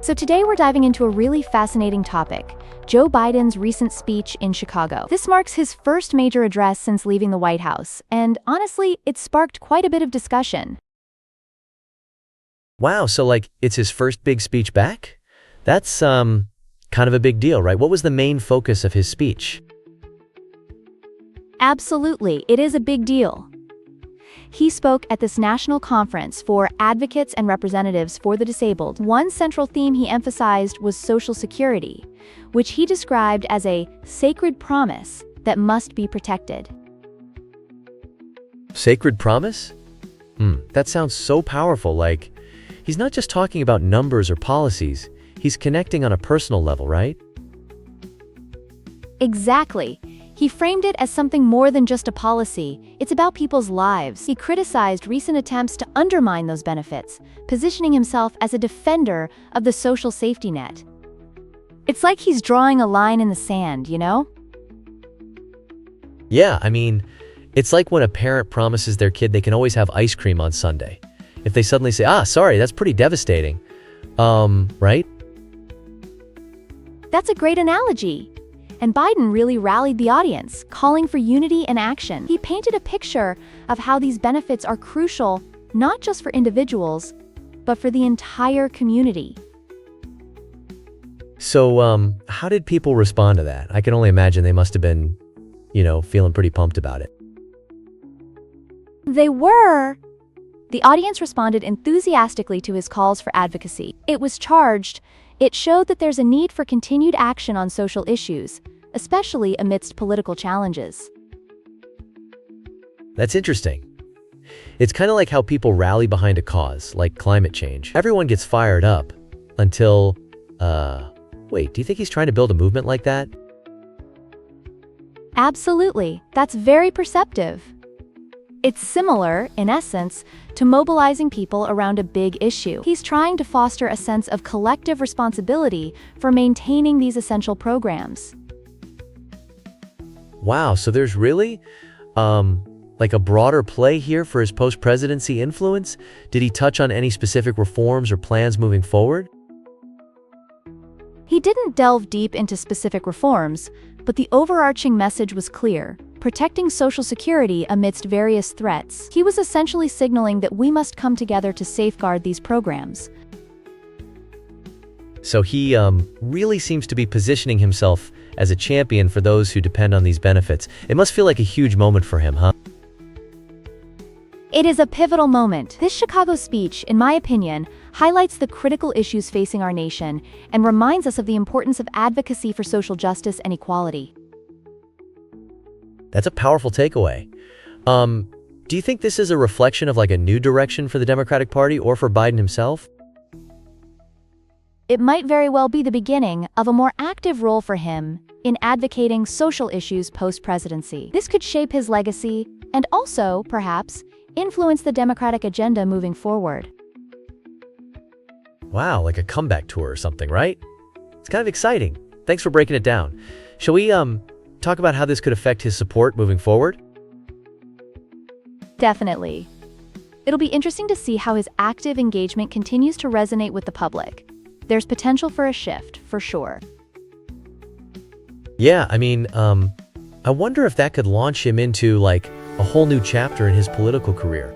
So today we're diving into a really fascinating topic, Joe Biden's recent speech in Chicago. This marks his first major address since leaving the White House, and honestly, it sparked quite a bit of discussion. Wow, so it's his first big speech back? That's kind of a big deal, right? What was the main focus of his speech? Absolutely, it is a big deal. He spoke at this national conference for advocates and representatives for the disabled. One central theme he emphasized was Social Security, which he described as a sacred promise that must be protected. Sacred promise? That sounds so powerful, he's not just talking about numbers or policies, he's connecting on a personal level, right? Exactly. He framed it as something more than just a policy. It's about people's lives. He criticized recent attempts to undermine those benefits, positioning himself as a defender of the social safety net. It's like he's drawing a line in the sand, you know? Yeah, it's like when a parent promises their kid they can always have ice cream on Sunday. If they suddenly say, sorry, that's pretty devastating. Right? That's a great analogy. And Biden really rallied the audience, calling for unity and action. He painted a picture of how these benefits are crucial, not just for individuals, but for the entire community. So, how did people respond to that? I can only imagine they must have been, feeling pretty pumped about it. They were. The audience responded enthusiastically to his calls for advocacy. It showed that there's a need for continued action on social issues, especially amidst political challenges. That's interesting. It's kind of like how people rally behind a cause, like climate change. Everyone gets fired up until, wait, do you think he's trying to build a movement like that? Absolutely. That's very perceptive. It's similar, in essence, to mobilizing people around a big issue. He's trying to foster a sense of collective responsibility for maintaining these essential programs. Wow, so there's really, a broader play here for his post-presidency influence? Did he touch on any specific reforms or plans moving forward? He didn't delve deep into specific reforms, but the overarching message was clear: protecting Social Security amidst various threats. He was essentially signaling that we must come together to safeguard these programs. So he really seems to be positioning himself as a champion for those who depend on these benefits. It must feel like a huge moment for him, huh? It is a pivotal moment. This Chicago speech, in my opinion, highlights the critical issues facing our nation and reminds us of the importance of advocacy for social justice and equality. That's a powerful takeaway. Do you think this is a reflection of a new direction for the Democratic Party or for Biden himself? It might very well be the beginning of a more active role for him in advocating social issues post-presidency. This could shape his legacy and also, perhaps, influence the Democratic agenda moving forward. Wow, like a comeback tour or something, right? It's kind of exciting. Thanks for breaking it down. Shall we talk about how this could affect his support moving forward? Definitely. It'll be interesting to see how his active engagement continues to resonate with the public. There's potential for a shift, for sure. Yeah, I wonder if that could launch him into a whole new chapter in his political career.